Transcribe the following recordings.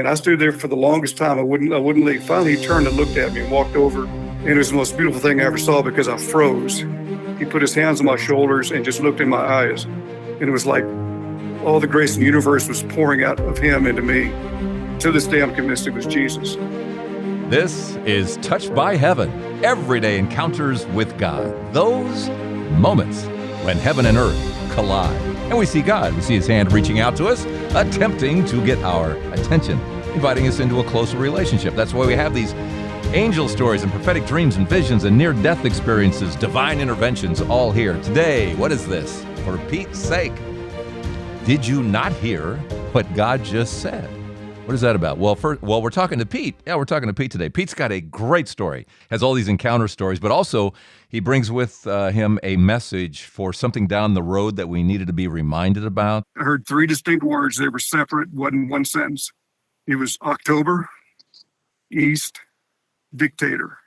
And I stood there for the longest time. I wouldn't leave. Finally, he turned and looked at me and walked over. And it was the most beautiful thing I ever saw because I froze. He put his hands on my shoulders and just looked in my eyes. And it was like all the grace in the universe was pouring out of him into me. To this day, I'm convinced it was Jesus. This is Touched by Heaven, everyday encounters with God. Those moments when heaven and earth collide. And we see God. We see his hand reaching out to us, attempting to get our attention, inviting us into a closer relationship. That's why we have these angel stories and prophetic dreams and visions and near-death experiences, divine interventions, all here. Today, what is this? For Pete's sake, did you not hear what God just said? What is that about? Well, we're talking to Pete. Yeah, we're talking to Pete today. Pete's got a great story, has all these encounter stories, but also he brings with him a message for something down the road that we needed to be reminded about. I heard three distinct words. They were separate, wasn't one sentence. It was October, East, dictator.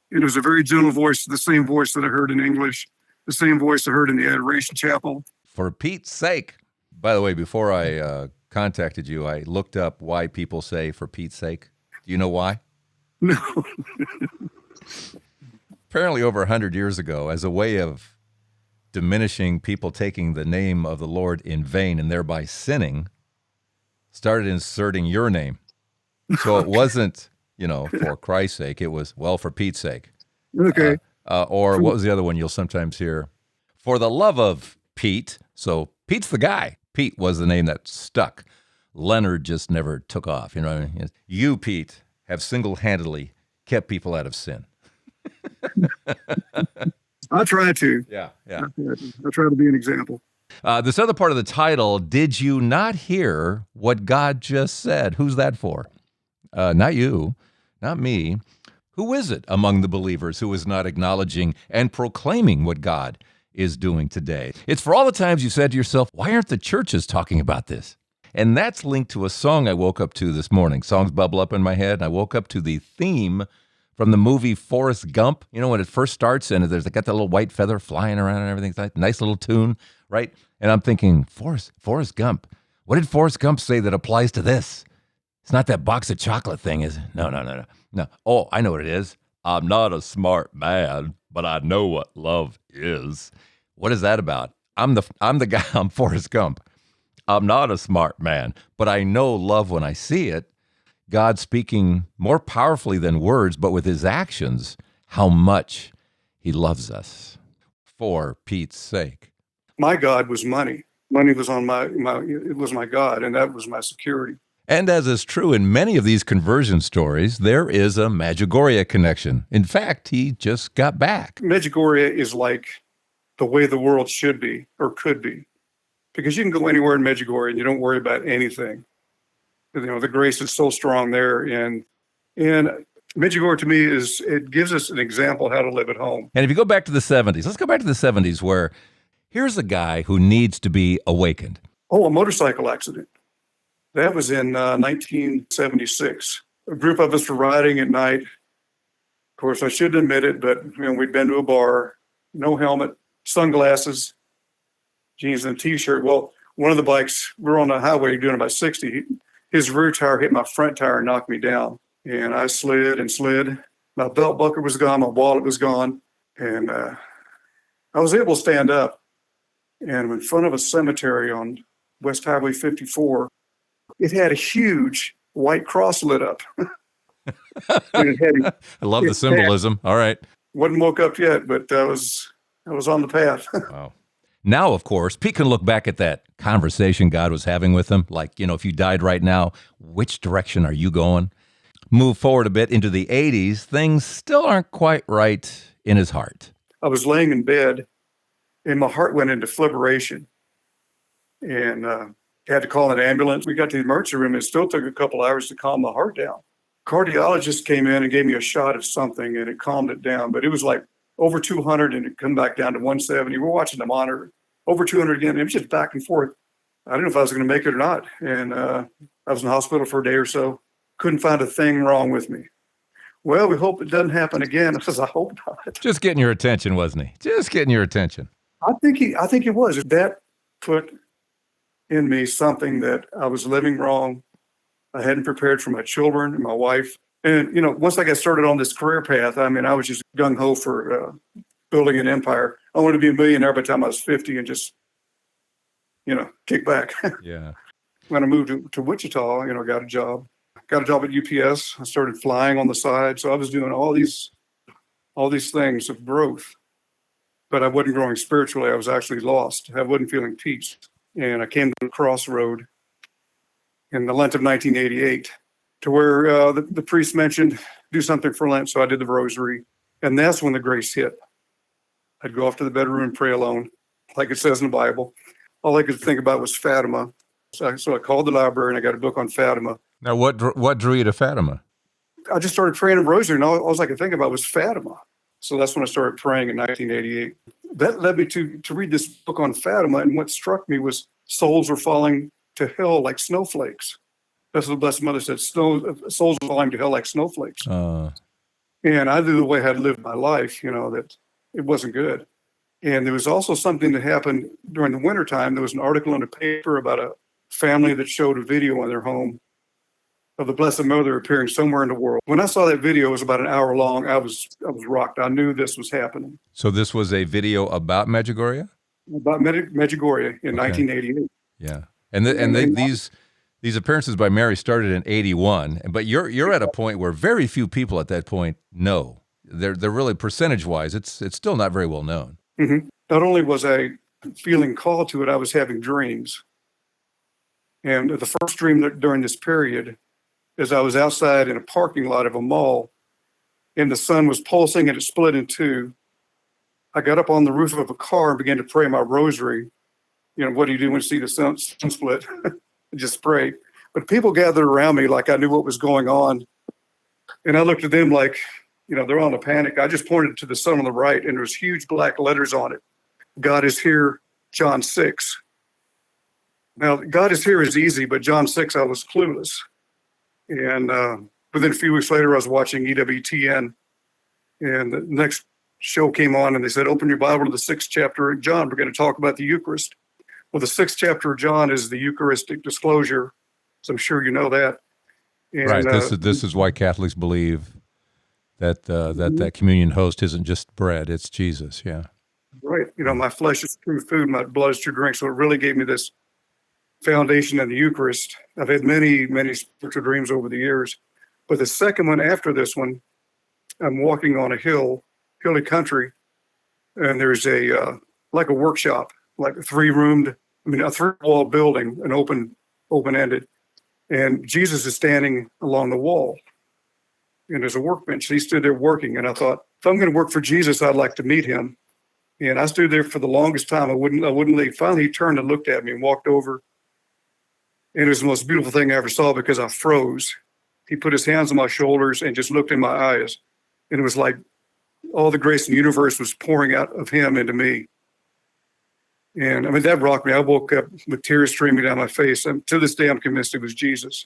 It was a very gentle voice, the same voice that I heard in English, the same voice I heard in the Adoration Chapel. For Pete's sake. By the way, before I contacted you, I looked up why people say for Pete's sake. Do you know why? No. Apparently over 100 years ago, as a way of diminishing people taking the name of the Lord in vain and thereby sinning, started inserting your name. So it wasn't, for Christ's sake. It was, well, for Pete's sake. Okay. Or what was the other one you'll sometimes hear? For the love of Pete. So Pete's the guy. Pete was the name that stuck. Leonard just never took off. You know what I mean? You, Pete, have single-handedly kept people out of sin. I try to. Yeah. I try to be an example. This other part of the title, did you not hear what God just said? Who's that for? Not you, not me. Who is it among the believers who is not acknowledging and proclaiming what God is doing today? It's for all the times you said to yourself, why aren't the churches talking about this? And that's linked to a song I woke up to this morning. Songs bubble up in my head, and I woke up to the theme from the movie Forrest Gump. You know, when it first starts and they got that little white feather flying around and everything. It's like nice little tune, right? And I'm thinking, Forrest Gump. What did Forrest Gump say that applies to this? It's not that box of chocolate thing, is it? No. Oh, I know what it is. I'm not a smart man, but I know what love is. What is that about? I'm the guy, I'm Forrest Gump. I'm not a smart man, but I know love when I see it. God speaking more powerfully than words, but with his actions, how much he loves us. For Pete's sake. My God was money. Money was on it was my God, and that was my security. And as is true in many of these conversion stories, there is a Medjugorje connection. In fact, he just got back. Medjugorje is like the way the world should be or could be, because you can go anywhere in Medjugorje and you don't worry about anything. The grace is so strong there, and Medjugorje to me it gives us an example how to live at home. And if you go back to the 70s, let's go back to the 70s where here's a guy who needs to be awakened. Oh, a motorcycle accident. That was in 1976. A group of us were riding at night. Of course, I shouldn't admit it, but we'd been to a bar, no helmet, sunglasses, jeans and a T-shirt. Well, one of the bikes, we're on the highway doing about 60. His rear tire hit my front tire and knocked me down. And I slid and slid. My belt buckle was gone. My wallet was gone. And I was able to stand up. And in front of a cemetery on West Highway 54, it had a huge white cross lit up. I love the symbolism. All right. Wasn't woke up yet, but I was on the path. Wow. Now, of course, Pete can look back at that conversation God was having with him. Like, if you died right now, which direction are you going? Move forward a bit into the 80s, things still aren't quite right in his heart. I was laying in bed, and my heart went into fibrillation. And had to call an ambulance. We got to the emergency room. It still took a couple hours to calm my heart down. Cardiologist came in and gave me a shot of something, and it calmed it down. But it was like over 200, and it come back down to 170. We're watching the monitor. Over 200 again. It was just back and forth. I didn't know if I was going to make it or not. And I was in the hospital for a day or so. Couldn't find a thing wrong with me. Well, we hope it doesn't happen again. I said, I hope not. Just getting your attention, wasn't he? Just getting your attention. I think it was. That put in me something that I was living wrong, I hadn't prepared for my children and my wife. And, once I got started on this career path, I mean, I was just gung-ho for building an empire. I wanted to be a millionaire by the time I was 50 and just, kick back. Yeah. When I moved to Wichita, got a job. Got a job at UPS. I started flying on the side. So I was doing all these things of growth, but I wasn't growing spiritually. I was actually lost. I wasn't feeling peace. And I came to a crossroad in the Lent of 1988 to where the priest mentioned, do something for Lent. So I did the rosary. And that's when the grace hit. I'd go off to the bedroom and pray alone, like it says in the Bible. All I could think about was Fatima. So I called the library and I got a book on Fatima. Now, what drew you to Fatima? I just started praying the rosary, and all I could think about was Fatima. So that's when I started praying in 1988. That led me to read this book on Fatima, and what struck me was souls were falling to hell like snowflakes. That's what the Blessed Mother said, souls are falling to hell like snowflakes. And I knew the way I had lived my life, that it wasn't good. And there was also something that happened during the wintertime. There was an article in the paper about a family that showed a video in their home of the Blessed Mother appearing somewhere in the world. When I saw that video, it was about an hour long. I was rocked. I knew this was happening. So this was a video about Medjugorje? About Medjugorje in 1988. Yeah. And these appearances by Mary started in 81, but you're at a point where very few people at that point know. They're really percentage-wise, it's still not very well known. Mm-hmm. Not only was I feeling called to it, I was having dreams. And the first dream during this period is I was outside in a parking lot of a mall, and the sun was pulsing and it split in two. I got up on the roof of a car and began to pray my rosary. What do you do when you see the sun split? Just pray. But people gathered around me like I knew what was going on. And I looked at them like, they're on a panic. I just pointed to the sun on the right, and there was huge black letters on it. God is here, John 6. Now, God is here is easy, but John 6, I was clueless. And within a few weeks later, I was watching EWTN, and the next show came on, and they said, open your Bible to the 6th chapter of John. We're going to talk about the Eucharist. Well, the 6th chapter of John is the Eucharistic disclosure, so I'm sure you know that. And, right. This is why Catholics believe that communion host isn't just bread; it's Jesus. Yeah. Right. My flesh is true food, my blood is true drink. So it really gave me this foundation in the Eucharist. I've had many, many spiritual dreams over the years, but the second one after this one, I'm walking on a hilly country, and there's a like a workshop, like a three-wall building, an open-ended, and Jesus is standing along the wall, and there's a workbench. He stood there working, and I thought, if I'm going to work for Jesus, I'd like to meet him. And I stood there for the longest time. I wouldn't leave. Finally, he turned and looked at me and walked over. And it was the most beautiful thing I ever saw because I froze. He put his hands on my shoulders and just looked in my eyes. And it was like all the grace in the universe was pouring out of him into me. And that rocked me. I woke up with tears streaming down my face. And to this day, I'm convinced it was Jesus.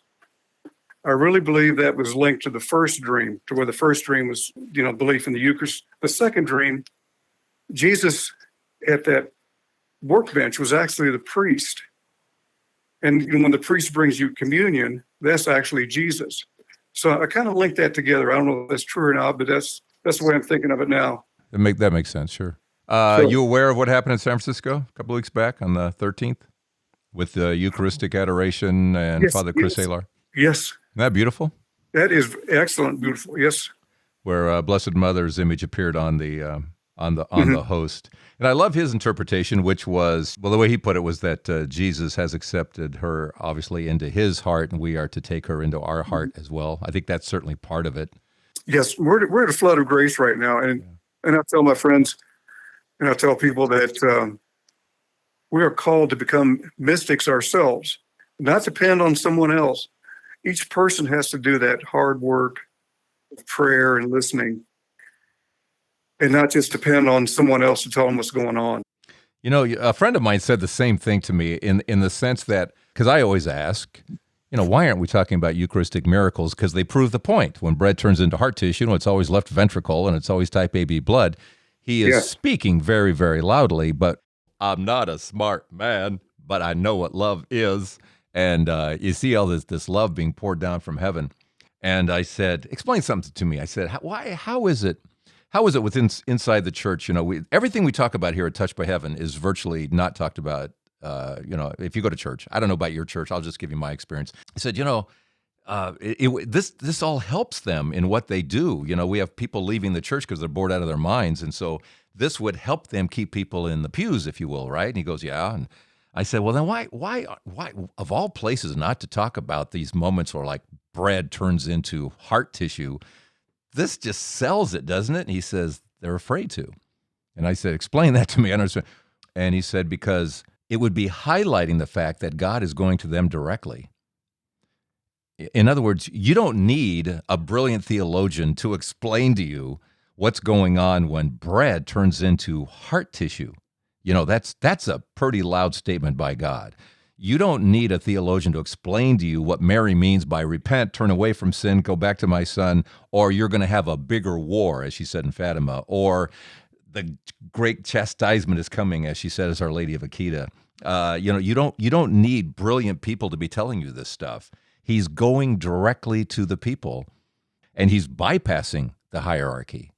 I really believe that was linked to the first dream, to where the first dream was, belief in the Eucharist. The second dream, Jesus at that workbench was actually the priest. And when the priest brings you communion, that's actually Jesus. So I kind of linked that together. I don't know if that's true or not, but that's the way I'm thinking of it now. That makes sense, sure. You aware of what happened in San Francisco a couple of weeks back on the 13th with the Eucharistic Adoration and Yes, Father Chris Alar? Yes. Isn't that beautiful? That is excellent, beautiful, yes. Where Blessed Mother's image appeared on the host. And I love his interpretation, which was, well, the way he put it was that Jesus has accepted her, obviously, into his heart, and we are to take her into our heart as well. I think that's certainly part of it. Yes, we're at a flood of grace right now. And I tell my friends, and I tell people that we are called to become mystics ourselves, not depend on someone else. Each person has to do that hard work of prayer and listening, and not just depend on someone else to tell them what's going on. A friend of mine said the same thing to me in the sense that, because I always ask, why aren't we talking about Eucharistic miracles? Because they prove the point. When bread turns into heart tissue, it's always left ventricle and it's always type AB blood. He is speaking very, very loudly, but I'm not a smart man, but I know what love is. And you see all this love being poured down from heaven. And I said, explain something to me. I said, how is it within inside the church? Everything we talk about here at Touched by Heaven is virtually not talked about. If you go to church, I don't know about your church. I'll just give you my experience. I said, this all helps them in what they do. We have people leaving the church because they're bored out of their minds. And so this would help them keep people in the pews, if you will, right? And he goes, yeah. And I said, well, then why of all places not to talk about these moments where like bread turns into heart tissue? This just sells it, doesn't it? And he says, they're afraid to. And I said, explain that to me. I understand. And he said, because it would be highlighting the fact that God is going to them directly. In other words, you don't need a brilliant theologian to explain to you what's going on when bread turns into heart tissue. That's a pretty loud statement by God. You don't need a theologian to explain to you what Mary means by repent, turn away from sin, go back to my son, or you're going to have a bigger war, as she said in Fatima, or the great chastisement is coming, as she said, as Our Lady of Akita. You don't need brilliant people to be telling you this stuff. He's going directly to the people, and he's bypassing the hierarchy.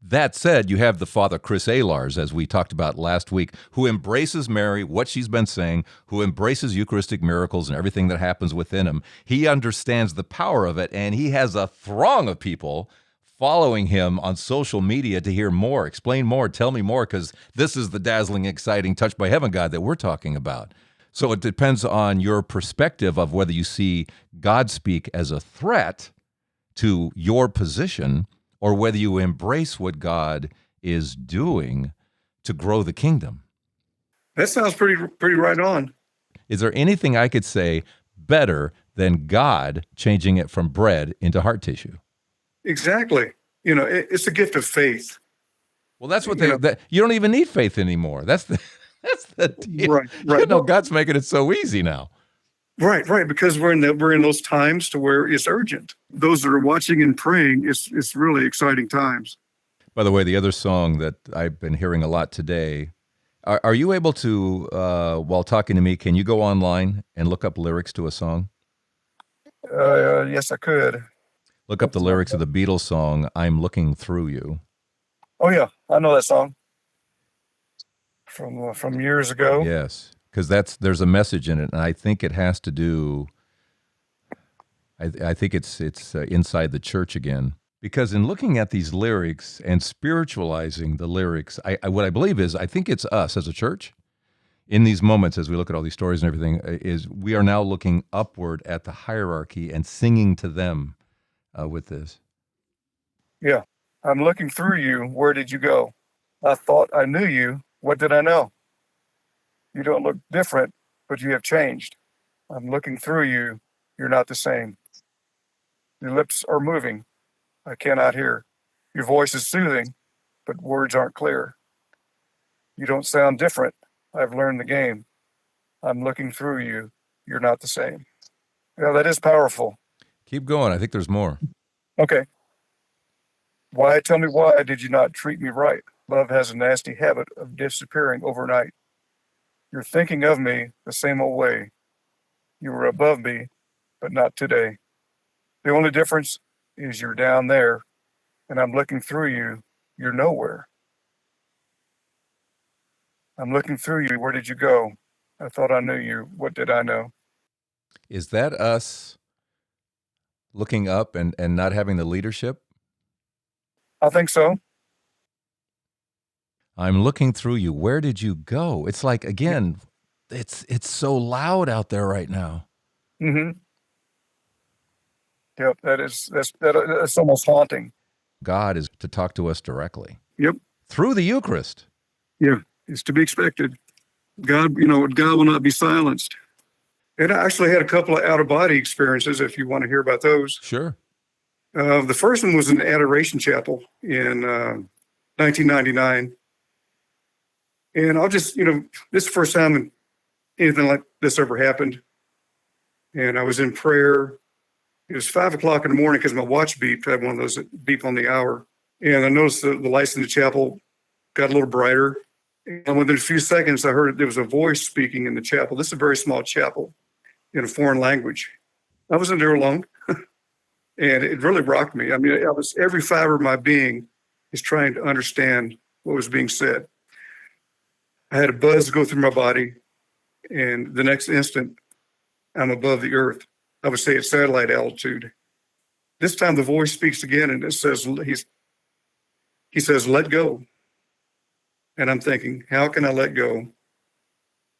That said, you have the Father Chris Alars, as we talked about last week, who embraces Mary, what she's been saying, who embraces Eucharistic miracles and everything that happens within him. He understands the power of it, and he has a throng of people following him on social media to hear more, explain more, tell me more, because this is the dazzling, exciting, touched by heaven God that we're talking about. So it depends on your perspective of whether you see God speak as a threat to your position or whether you embrace what God is doing to grow the kingdom. That sounds pretty right on. Is there anything I could say better than God changing it from bread into heart tissue? Exactly. It's a gift of faith. Well, that's what you don't even need faith anymore. That's the deal. Right. God's making it so easy now. Right. Because we're in those times to where it's urgent. Those that are watching and praying, it's really exciting times. By the way, the other song that I've been hearing a lot today, are you able to, while talking to me, can you go online and look up lyrics to a song? Yes, I could. Look up the lyrics of the Beatles song, I'm Looking Through You. Oh, yeah. I know that song from years ago. Yes, because there's a message in it, and I think it has to do, I think it's inside the church again. Because in looking at these lyrics and spiritualizing the lyrics, what I believe is, I think it's us as a church, in these moments as we look at all these stories and everything, is we are now looking upward at the hierarchy and singing to them with this. Yeah. I'm looking through you. Where did you go? I thought I knew you. What did I know? You don't look different, but you have changed. I'm looking through you. You're not the same. Your lips are moving. I cannot hear. Your voice is soothing, but words aren't clear. You don't sound different. I've learned the game. I'm looking through you. You're not the same. Yeah, that is powerful. Keep going. I think there's more. Okay. Tell me why did you not treat me right? Love has a nasty habit of disappearing overnight. You're thinking of me the same old way. You were above me, but not today. The only difference is you're down there, and I'm looking through you. You're nowhere. I'm looking through you. Where did you go? I thought I knew you. What did I know? Is that us looking up and not having the leadership? I think so. I'm looking through you. Where did you go? It's like, again, it's so loud out there right now. Mm-hmm. Yep, that's almost haunting. God is to talk to us directly. Yep. Through the Eucharist. Yeah, it's to be expected. God will not be silenced. And I actually had a couple of out-of-body experiences, if you want to hear about those. Sure. The first one was in the Adoration Chapel in 1999. And I'll just, this is the first time anything like this ever happened. And I was in prayer. It was 5:00 in the morning because my watch beeped. I had one of those that beep on the hour. And I noticed the lights in the chapel got a little brighter. And within a few seconds, I heard there was a voice speaking in the chapel. This is a very small chapel. in a foreign language. I wasn't there alone. And it really rocked me. I mean, every fiber of my being is trying to understand what was being said. I had a buzz go through my body, and the next instant, I'm above the earth. I would say at satellite altitude. This time the voice speaks again, and it says, he says, let go. And I'm thinking, how can I let go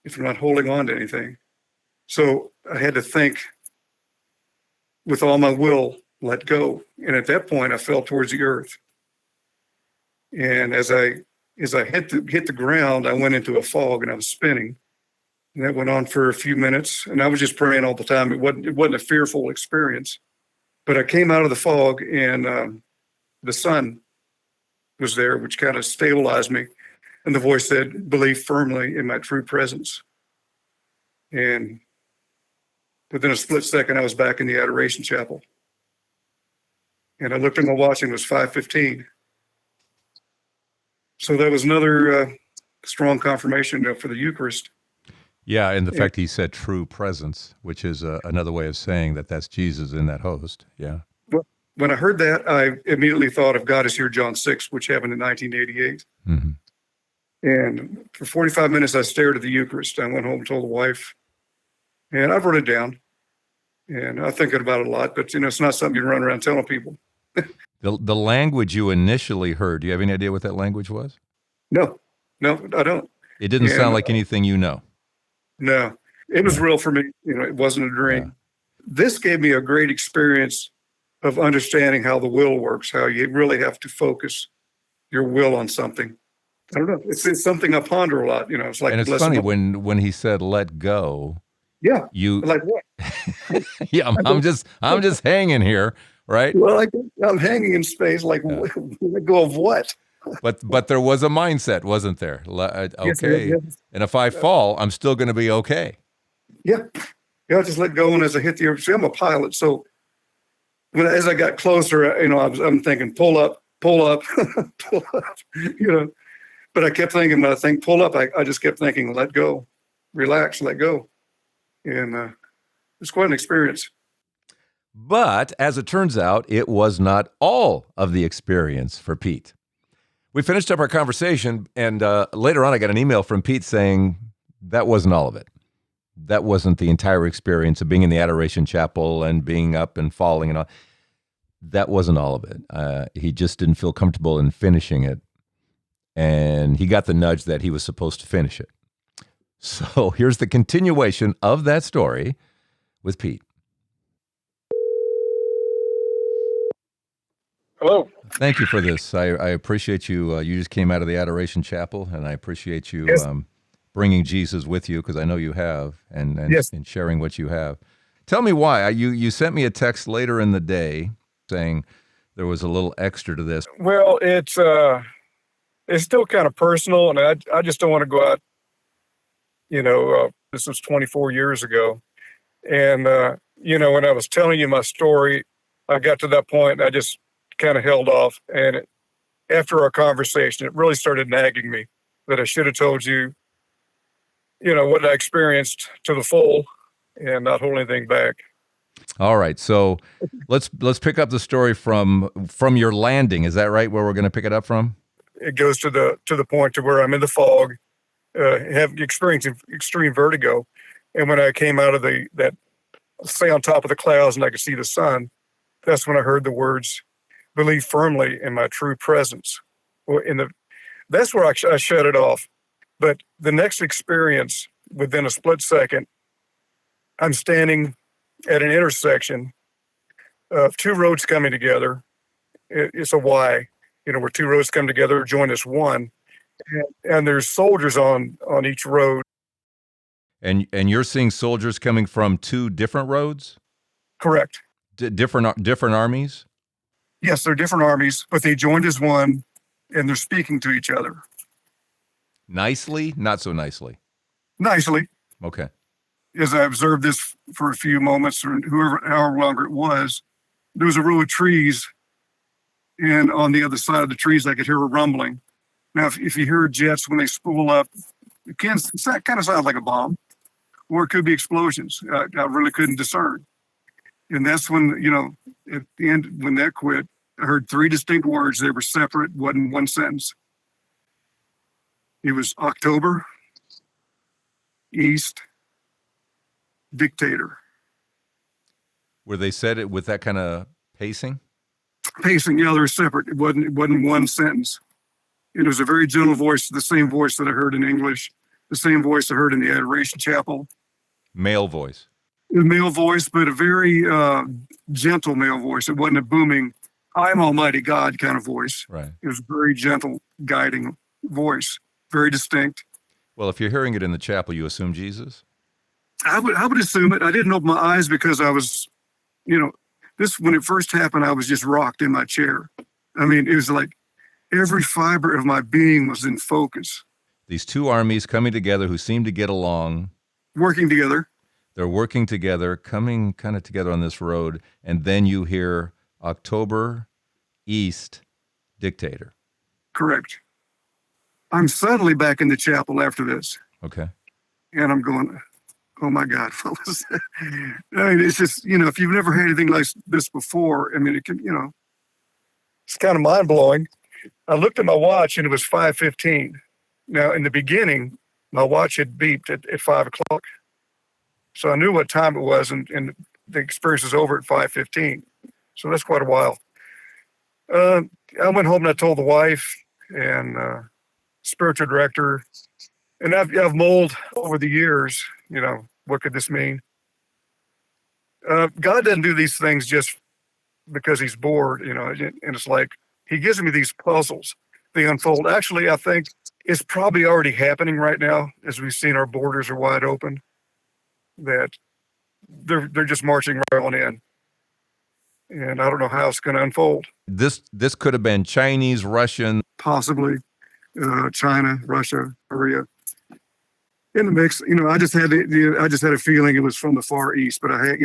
if I'm not holding on to anything? So I had to think with all my will, let go. And at that point, I fell towards the earth. And as I hit the ground, I went into a fog and I was spinning. And that went on for a few minutes. And I was just praying all the time. It wasn't a fearful experience. But I came out of the fog, and the sun was there, which kind of stabilized me. And the voice said, believe firmly in my true presence. And within a split second, I was back in the Adoration Chapel. And I looked at my watch, and it was 5:15. So that was another strong confirmation for the Eucharist. Yeah, and the fact he said true presence, which is another way of saying that that's Jesus in that host. Yeah. Well, when I heard that, I immediately thought of God is Here, John 6, which happened in 1988. Mm-hmm. And for 45 minutes, I stared at the Eucharist. I went home and told the wife, and I wrote it down. And I'm thinking about it a lot, but it's not something you run around telling people. The language you initially heard, do you have any idea what that language was? No, I don't. It didn't sound like anything you know. No, it was real for me. It wasn't a dream. Yeah. This gave me a great experience of understanding how the will works, how you really have to focus your will on something. I don't know. It's something I ponder a lot. It's like, and it's funny when he said "let go." Yeah. You like what? Yeah, I'm just hanging here, right? Well, I'm hanging in space. Like, let go of what? But there was a mindset, wasn't there? Okay, yes. And if I fall, I'm still going to be okay. Yeah, I just let go, and as I hit the earth, see, I'm a pilot, so as I got closer, I'm thinking, pull up, pull up. But I kept thinking, when I think pull up, I just kept thinking, let go, relax, let go, and it's quite an experience. But as it turns out, it was not all of the experience for Pete. We finished up our conversation, and later on I got an email from Pete saying that wasn't all of it. That wasn't the entire experience of being in the Adoration Chapel and being up and falling and all. That wasn't all of it. He just didn't feel comfortable in finishing it, and he got the nudge that he was supposed to finish it. So here's the continuation of that story with Pete. Hello. Thank you for this. I appreciate you. You just came out of the Adoration Chapel, and I appreciate you Yes. Bringing Jesus with you, because I know you have, and Yes. and sharing what you have. Tell me why. You sent me a text later in the day saying there was a little extra to this. Well, it's still kind of personal, and I just don't want to go out. This was 24 years ago, and when I was telling you my story, I got to that point, and I just kind of held off. And after our conversation, it really started nagging me that I should have told you, what I experienced to the full, and not hold anything back. All right, so let's pick up the story from your landing. Is that right? Where we're going to pick it up from? It goes to the point to where I'm in the fog, have experienced extreme vertigo, and when I came out of that say on top of the clouds and I could see the sun, that's when I heard the words, "Believe firmly in my true presence." Well, that's where I shut it off. But the next experience, within a split second, I'm standing at an intersection of two roads coming together. It's a Y, where two roads come together, join as one. And there's soldiers on each road. And you're seeing soldiers coming from two different roads? Correct. Different armies? Yes, they're different armies, but they joined as one, and they're speaking to each other. Nicely? Not so nicely? Nicely. Okay. As I observed this for a few moments, or however longer it was, there was a row of trees, and on the other side of the trees, I could hear a rumbling. Now, if you hear jets when they spool up, it kind of sounds like a bomb. or it could be explosions. I really couldn't discern. And that's when, at the end, when that quit, I heard three distinct words. They were separate, wasn't one sentence. It was October, East, dictator. Where they said it with that kind of pacing? Pacing, yeah, they were separate. It wasn't one sentence. It was a very gentle voice, the same voice that I heard in English, the same voice I heard in the Adoration Chapel. Male voice. A male voice, but a very gentle male voice. It wasn't a booming, I'm Almighty God kind of voice. Right. It was a very gentle, guiding voice, very distinct. Well, if you're hearing it in the chapel, you assume Jesus? I would assume it. I didn't open my eyes because I was, this, when it first happened, I was just rocked in my chair. I mean, it was like every fiber of my being was in focus. These two armies coming together who seem to get along. Working together. They're working together, coming kind of together on this road, and then you hear October, East, dictator. Correct. I'm suddenly back in the chapel after this. Okay. And I'm going, oh my God, what was that? I mean, it's just, if you've never had anything like this before, I mean, it can, it's kind of mind blowing. I looked at my watch and it was 5:15. Now, in the beginning, my watch had beeped at 5 o'clock. So I knew what time it was, and the experience was over at 5:15. So that's quite a while. I went home and I told the wife and spiritual director, and I've mulled over the years, what could this mean? God doesn't do these things just because he's bored, and it's like he gives me these puzzles. They unfold. Actually, I think it's probably already happening right now as we've seen our borders are wide open, that they're just marching right on in. And I don't know how it's going to unfold. This could have been Chinese, Russian. Possibly China, Russia, Korea. In the mix, I just had a feeling it was from the Far East, but I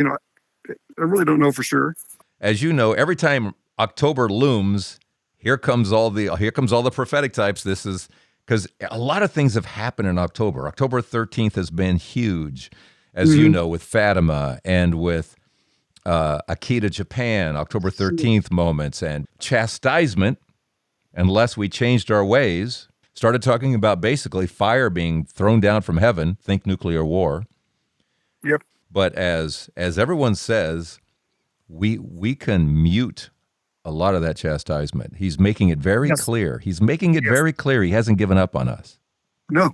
really don't know for sure. As you know, every time October looms, here comes all the prophetic types. This is because a lot of things have happened in October. October 13th has been huge, as you know, with Fatima and with Akita, Japan, October 13th moments, and chastisement, unless we changed our ways, started talking about basically fire being thrown down from heaven, think nuclear war. Yep. But as everyone says, we can mute a lot of that chastisement. He's making it very clear. He's making it very clear he hasn't given up on us. No.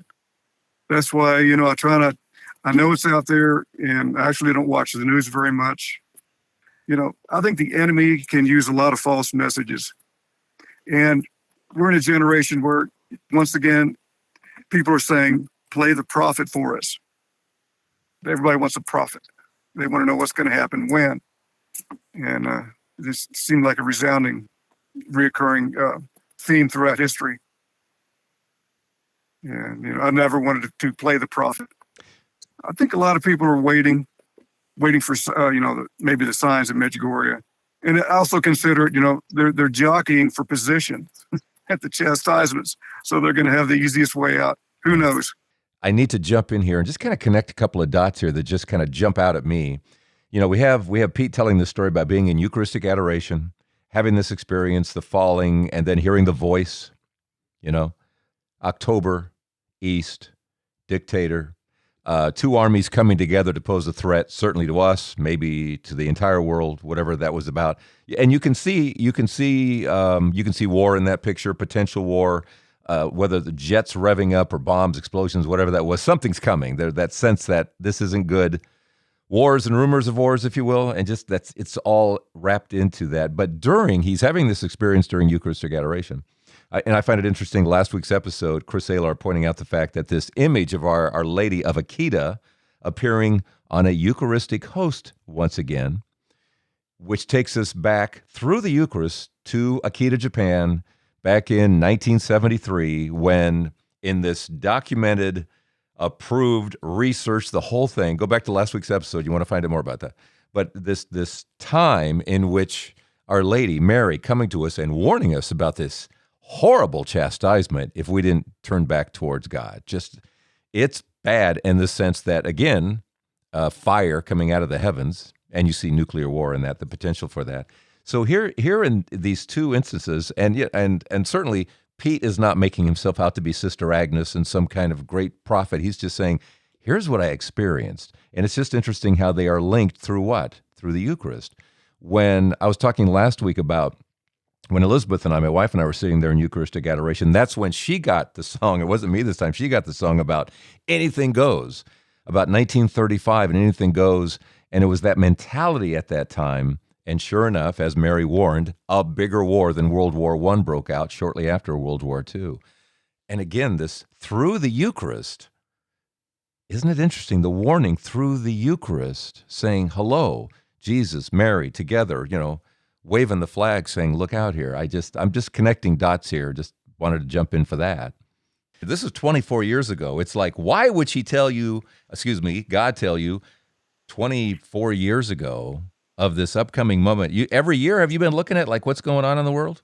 That's why, I know it's out there, and I actually don't watch the news very much. I think the enemy can use a lot of false messages. And we're in a generation where, once again, people are saying, play the prophet for us. Everybody wants a prophet. They want to know what's going to happen when. And this seemed like a resounding, reoccurring theme throughout history. And, I never wanted to play the prophet. I think a lot of people are waiting for, maybe the signs of Medjugorje. And I also consider it, they're jockeying for position at the chastisements. So they're going to have the easiest way out. Who knows? I need to jump in here and just kind of connect a couple of dots here that just kind of jump out at me. We have Pete telling this story about being in Eucharistic adoration, having this experience, the falling, and then hearing the voice, October, East, dictator, two armies coming together to pose a threat, certainly to us, maybe to the entire world, whatever that was about. And you can see war in that picture, potential war, whether the jets revving up or bombs, explosions, whatever that was. Something's coming. There's that sense that this isn't good. Wars and rumors of wars, if you will, and just it's all wrapped into that. But he's having this experience during Eucharistic adoration. And I find it interesting, last week's episode, Chris Alar pointing out the fact that this image of Our Lady of Akita appearing on a Eucharistic host once again, which takes us back through the Eucharist to Akita, Japan, back in 1973, when in this documented, approved, researched, the whole thing, go back to last week's episode, you want to find out more about that. But this time in which Our Lady, Mary, coming to us and warning us about this horrible chastisement if we didn't turn back towards God. It's bad in the sense that, again, fire coming out of the heavens, and you see nuclear war in that, the potential for that. So here in these two instances, and certainly Pete is not making himself out to be Sister Agnes and some kind of great prophet. He's just saying, here's what I experienced. And it's just interesting how they are linked through what? Through the Eucharist. When I was talking last week about when Elizabeth and I, my wife and I, were sitting there in Eucharistic adoration, that's when she got the song. It wasn't me this time. She got the song about anything goes, about 1935 and anything goes. And it was that mentality at that time. And sure enough, as Mary warned, a bigger war than World War I broke out shortly after World War II. And again, this through the Eucharist, isn't it interesting? The warning through the Eucharist saying, hello, Jesus, Mary, together, waving the flag saying, look out here. I'm just connecting dots here. Just wanted to jump in for that. This is 24 years ago. It's like, why would God tell you 24 years ago of this upcoming moment? Every year, have you been looking at like what's going on in the world?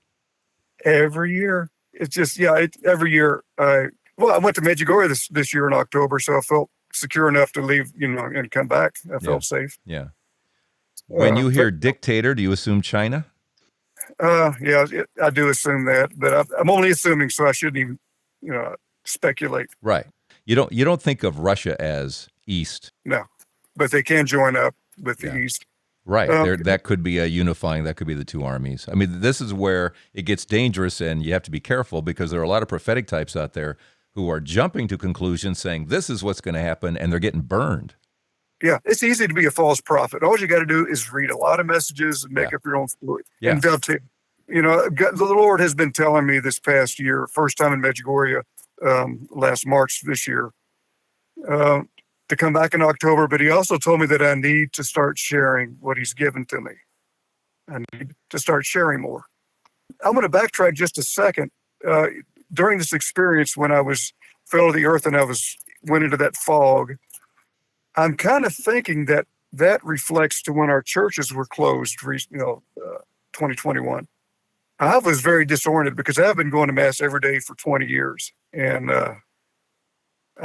Every year. It's just, every year. I went to Medjugorje this year in October, so I felt secure enough to leave, and come back. I felt safe. Yeah. When you hear dictator, do you assume China? I do assume that, but I'm only assuming, so I shouldn't even, speculate. Right. You don't think of Russia as East. No, but they can join up with the East. Right. That could be that could be the two armies. I mean, this is where it gets dangerous, and you have to be careful because there are a lot of prophetic types out there who are jumping to conclusions saying this is what's going to happen, and they're getting burned. Yeah, it's easy to be a false prophet. All you got to do is read a lot of messages and make up your own story. Yeah. And dovetail. The Lord has been telling me this past year, first time in Medjugorje, last March this year, to come back in October, but he also told me that I need to start sharing what he's given to me. I need to start sharing more. I'm going to backtrack just a second. During this experience, when I fell to the earth and went into that fog, I'm kind of thinking that reflects to when our churches were closed, 2021. I was very disoriented because I've been going to Mass every day for 20 years. And I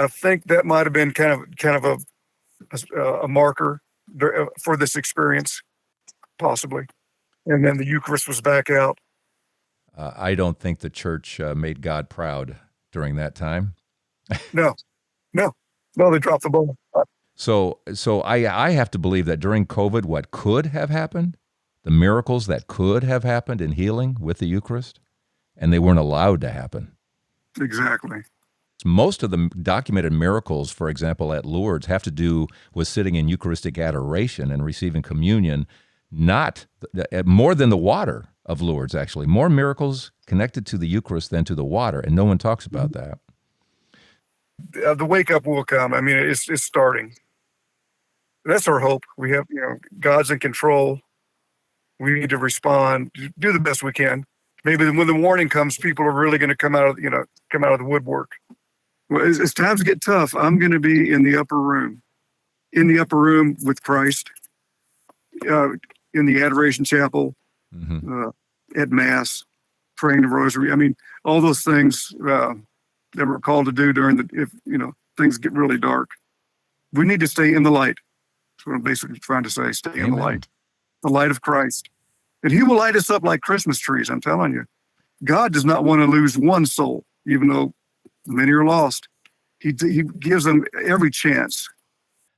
think that might have been kind of a marker for this experience, possibly. And then the Eucharist was back out. I don't think the church made God proud during that time. No, they dropped the ball. So I have to believe that during COVID, what could have happened, the miracles that could have happened in healing with the Eucharist, and they weren't allowed to happen. Exactly. Most of the documented miracles, for example, at Lourdes, have to do with sitting in Eucharistic adoration and receiving communion, not more than the water of Lourdes, actually. More miracles connected to the Eucharist than to the water, and no one talks about that. The wake up will come. I mean, it's starting. That's our hope. We have, God's in control. We need to respond, do the best we can. Maybe when the warning comes, people are really going to come out of the woodwork. Well, as times get tough, I'm going to be in the upper room with Christ, in the Adoration Chapel, at Mass, praying the Rosary. I mean, all those things that we're called to do if things get really dark. We need to stay in the light. That's what I'm basically trying to say. Stay in the light of Christ. And he will light us up like Christmas trees, I'm telling you. God does not want to lose one soul, even though many are lost. He gives them every chance.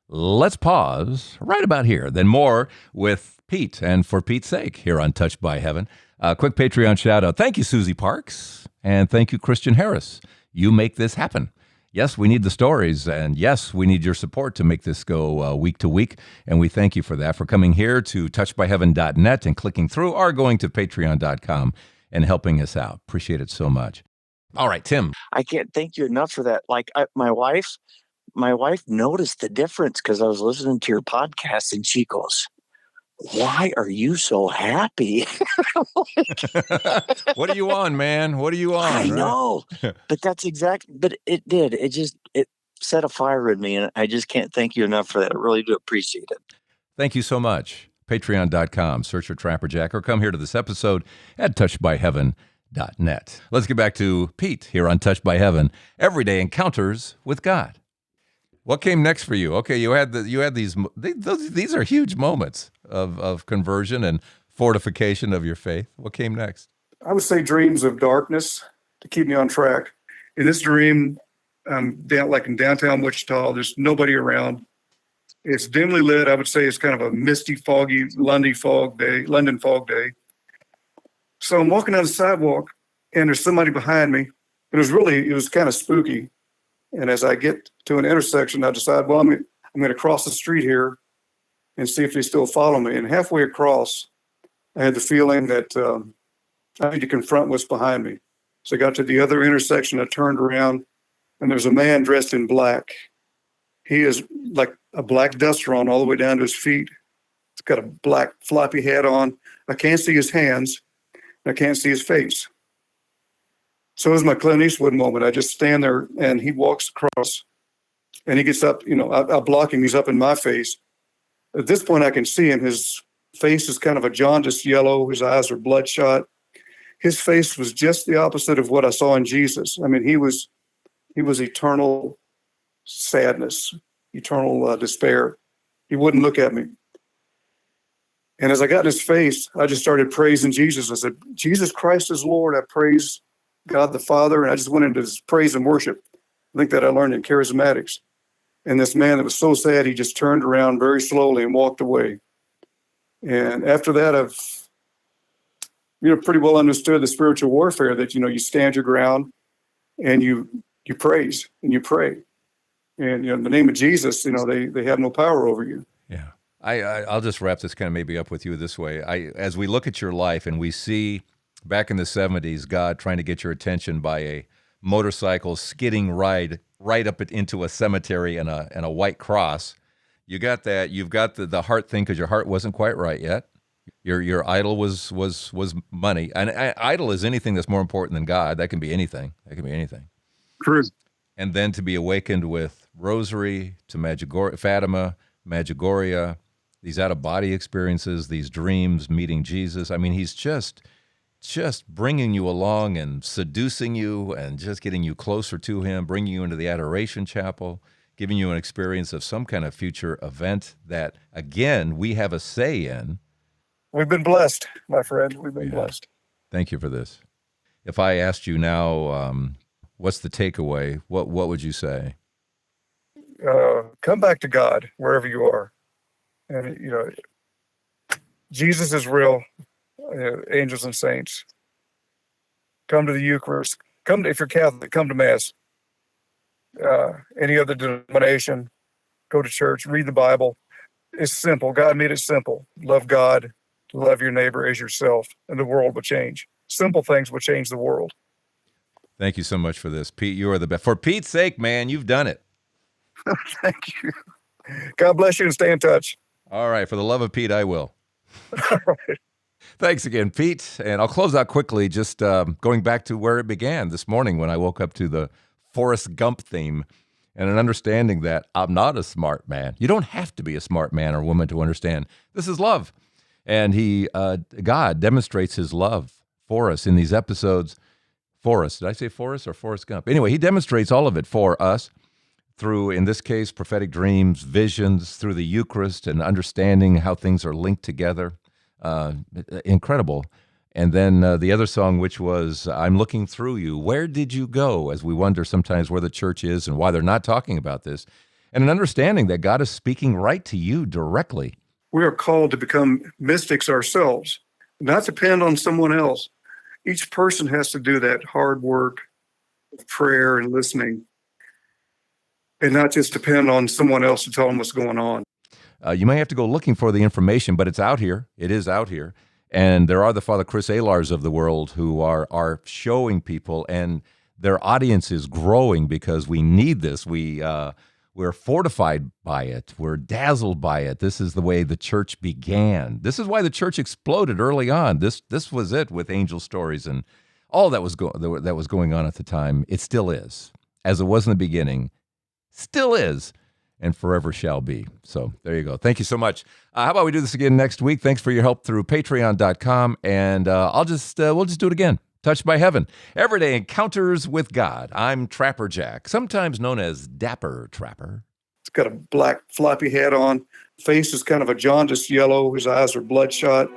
Let's pause right about here. Then more with Pete, and for Pete's sake, here on Touched by Heaven. A quick Patreon shout out. Thank you, Susie Parks, and thank you, Christian Harris. You make this happen. Yes, we need the stories, and yes, we need your support to make this go week to week, and we thank you for that, for coming here to touchedbyheaven.net and clicking through or going to patreon.com and helping us out. Appreciate it so much. All right, Tim. I can't thank you enough for that. Like my wife noticed the difference because I was listening to your podcast, and she goes, "Why are you so happy?" What are you on, man? What are you on? I know, but that's exactly. But it did. It set a fire in me, and I just can't thank you enough for that. I really do appreciate it. Thank you so much. Patreon.com. Search for Trapper Jack, or come here to this episode at touchedbyheaven.net. Let's get back to Pete here on Touched by Heaven. Everyday encounters with God. What came next for you? Okay, you had these are huge moments of conversion and fortification of your faith. What came next? I would say dreams of darkness to keep me on track. In this dream, I'm down like in downtown Wichita. There's nobody around. It's dimly lit. I would say it's kind of a misty, foggy London fog day. So I'm walking down the sidewalk, and there's somebody behind me. It was kind of spooky. And as I get to an intersection, I decide, well, I'm going to cross the street here and see if they still follow me. And halfway across, I had the feeling that I need to confront what's behind me. So I got to the other intersection. I turned around, and there's a man dressed in black. He is like a black duster on all the way down to his feet. He's got a black floppy hat on. I can't see his hands. I can't see his face. So it was my Clint Eastwood moment. I just stand there, and he walks across, and he gets up. I block him. He's up in my face. At this point, I can see him. His face is kind of a jaundiced yellow. His eyes are bloodshot. His face was just the opposite of what I saw in Jesus. I mean, he was eternal sadness, eternal despair. He wouldn't look at me. And as I got in his face, I just started praising Jesus. I said, Jesus Christ is Lord. I praise God the Father. And I just went into this praise and worship. I think that I learned in charismatics. And this man that was so sad, he just turned around very slowly and walked away. And after that, I've pretty well understood the spiritual warfare that, you stand your ground and you praise and you pray. And, in the name of Jesus, they have no power over you. Yeah. I'll just wrap this kind of maybe up with you this way. As we look at your life and we see back in the 70s, God trying to get your attention by a motorcycle skidding right up into a cemetery and a white cross, you got that. You've got the heart thing because your heart wasn't quite right yet. Your idol was money. And idol is anything that's more important than God. That can be anything. True. And then to be awakened with Rosary, to Fatima, Medjugorje, these out-of-body experiences, these dreams, meeting Jesus. I mean, he's just bringing you along and seducing you and just getting you closer to him, bringing you into the Adoration Chapel, giving you an experience of some kind of future event that, again, we have a say in. We've been blessed, my friend. We've been blessed. Thank you for this. If I asked you now, what's the takeaway, what would you say? Come back to God wherever you are. And, Jesus is real. Angels and saints. Come to the Eucharist. If you're Catholic, come to Mass. Any other denomination, go to church, read the Bible. It's simple. God made it simple. Love God, love your neighbor as yourself, and the world will change. Simple things will change the world. Thank you so much for this. Pete, you are the best. For Pete's sake, man, you've done it. Thank you. God bless you and stay in touch. All right. For the love of Pete, I will. All right. Thanks again, Pete. And I'll close out quickly, just going back to where it began this morning when I woke up to the Forrest Gump theme and an understanding that I'm not a smart man. You don't have to be a smart man or woman to understand. This is love. And God demonstrates his love for us in these episodes. Forrest. Did I say Forrest or Forrest Gump? Anyway, he demonstrates all of it for us through, in this case, prophetic dreams, visions, through the Eucharist and understanding how things are linked together. Incredible. And then the other song, which was I'm Looking Through You. Where did you go? As we wonder sometimes where the church is and why they're not talking about this. And an understanding that God is speaking right to you directly. We are called to become mystics ourselves, not depend on someone else. Each person has to do that hard work of prayer and listening and not just depend on someone else to tell them what's going on. You may have to go looking for the information, but it's out here. It is out here. And there are the Father Chris Alars of the world who are showing people, and their audience is growing because we need this. We're fortified by it. We're dazzled by it. This is the way the church began. This is why the church exploded early on. This was it with angel stories and all that was going on at the time. It still is, as it was in the beginning, still is, and forever shall be. So there you go. Thank you so much. How about we do this again next week? Thanks for your help through Patreon.com, and we'll just do it again. Touched by Heaven. Everyday Encounters with God. I'm Trapper Jack, sometimes known as Dapper Trapper. He's got a black floppy hat on. Face is kind of a jaundiced yellow. His eyes are bloodshot.